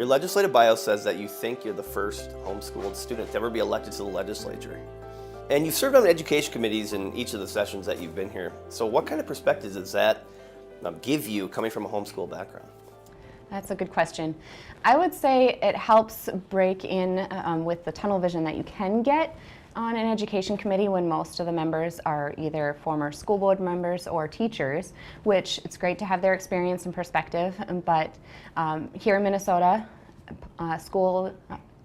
Your legislative bio says that you think you're the first homeschooled student to ever be elected to the legislature. And you've served on education committees in each of the sessions that you've been here. So what kind of perspectives does that give you coming from a homeschool background? That's a good question. I would say it helps break in with the tunnel vision that you can get on an education committee when most of the members are either former school board members or teachers, which it's great to have their experience and perspective, but here in Minnesota, school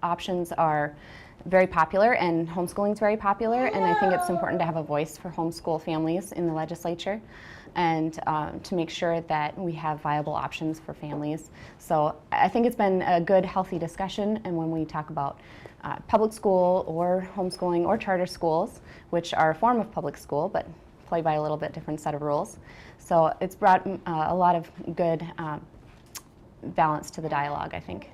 options are very popular and homeschooling is very popular, and I think it's important to have a voice for homeschool families in the legislature and to make sure that we have viable options for families. So I think it's been a good, healthy discussion, and when we talk about public school or homeschooling or charter schools, which are a form of public school but play by a little bit different set of rules. So it's brought a lot of good balance to the dialogue, I think.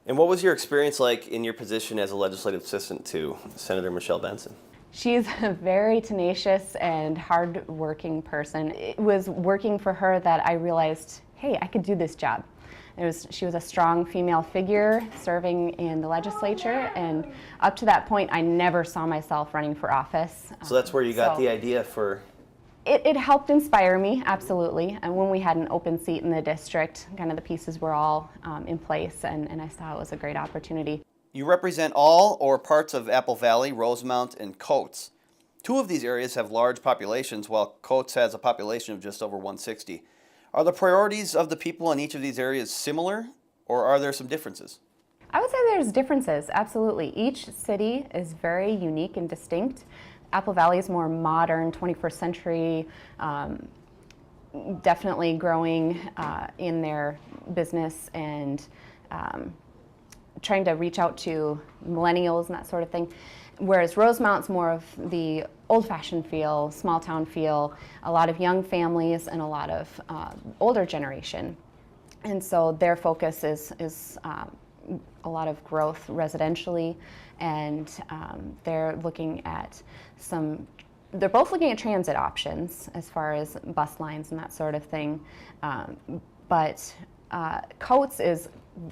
And what was your experience like in your position as a legislative assistant to Senator Michelle Benson? She's a very tenacious and hard-working person. It was working for her that I realized, hey, I could do this job. She was a strong female figure serving in the legislature, and up to that point, I never saw myself running for office. So that's where you got the idea for... It helped inspire me, absolutely. And when we had an open seat in the district, kind of the pieces were all in place, and I saw it was a great opportunity. You represent all or parts of Apple Valley, Rosemount, and Coates. Two of these areas have large populations, while Coates has a population of just over 160. Are the priorities of the people in each of these areas similar, or are there some differences? I would say there's differences, absolutely. Each city is very unique and distinct. Apple Valley is more modern, 21st century, definitely growing in their business and trying to reach out to millennials and that sort of thing. Whereas Rosemount's more of the old-fashioned feel, small-town feel, a lot of young families and a lot of older generation. And so their focus is a lot of growth residentially, and they're looking at they're both looking at transit options as far as bus lines and that sort of thing. But Coates is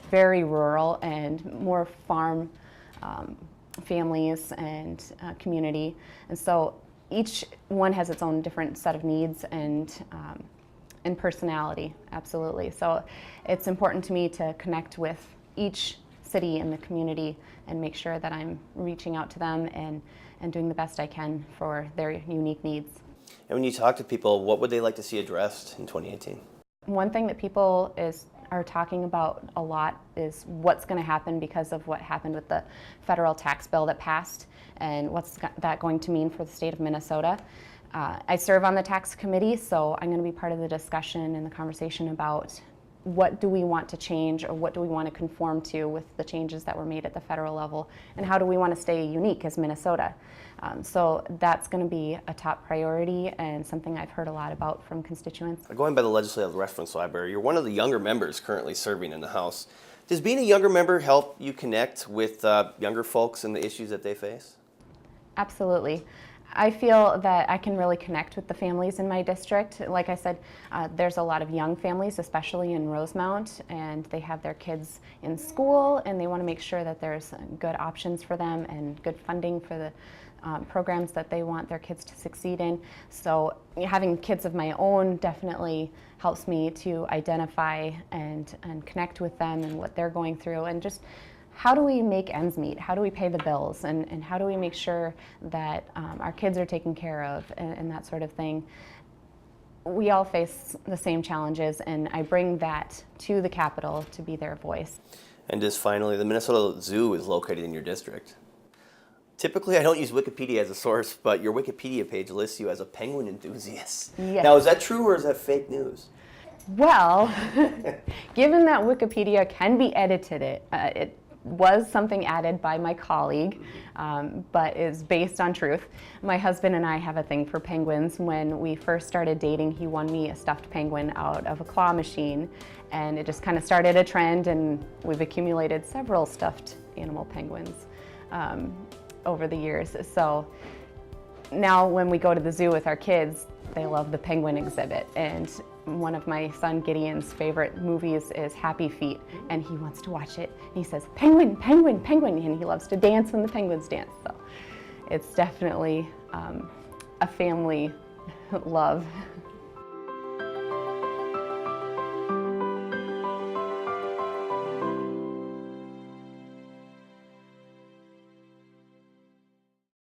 very rural and more farm families and community. And so each one has its own different set of needs and personality, absolutely. So it's important to me to connect with each city in the community and make sure that I'm reaching out to them and doing the best I can for their unique needs. And when you talk to people, what would they like to see addressed in 2018? One thing that people are talking about a lot is what's going to happen because of what happened with the federal tax bill that passed, and what's that going to mean for the state of Minnesota. I serve on the tax committee, so I'm going to be part of the discussion and the conversation about what do we want to change, or what do we want to conform to with the changes that were made at the federal level, and how do we want to stay unique as Minnesota. So that's going to be a top priority and something I've heard a lot about from constituents. Going by the Legislative Reference Library, you're one of the younger members currently serving in the House. Does being a younger member help you connect with younger folks and the issues that they face? Absolutely. I feel that I can really connect with the families in my district. Like I said, there's a lot of young families, especially in Rosemount, and they have their kids in school, and they want to make sure that there's good options for them and good funding for the programs that they want their kids to succeed in. So having kids of my own definitely helps me to identify and connect with them and what they're going through, and just how do we make ends meet? How do we pay the bills? And how do we make sure that our kids are taken care of and that sort of thing? We all face the same challenges, and I bring that to the Capitol to be their voice. And just finally, the Minnesota Zoo is located in your district. Typically, I don't use Wikipedia as a source, but your Wikipedia page lists you as a penguin enthusiast. Yes. Now, is that true or is that fake news? Well, given that Wikipedia can be edited, it was something added by my colleague, but is based on truth. My husband and I have a thing for penguins. When we first started dating, he won me a stuffed penguin out of a claw machine, and it just kind of started a trend, and we've accumulated several stuffed animal penguins over the years. So now when we go to the zoo with our kids, they love the penguin exhibit, and one of my son Gideon's favorite movies is Happy Feet, and he wants to watch it. He says, penguin, penguin, penguin, and he loves to dance when the penguins dance. So it's definitely a family love.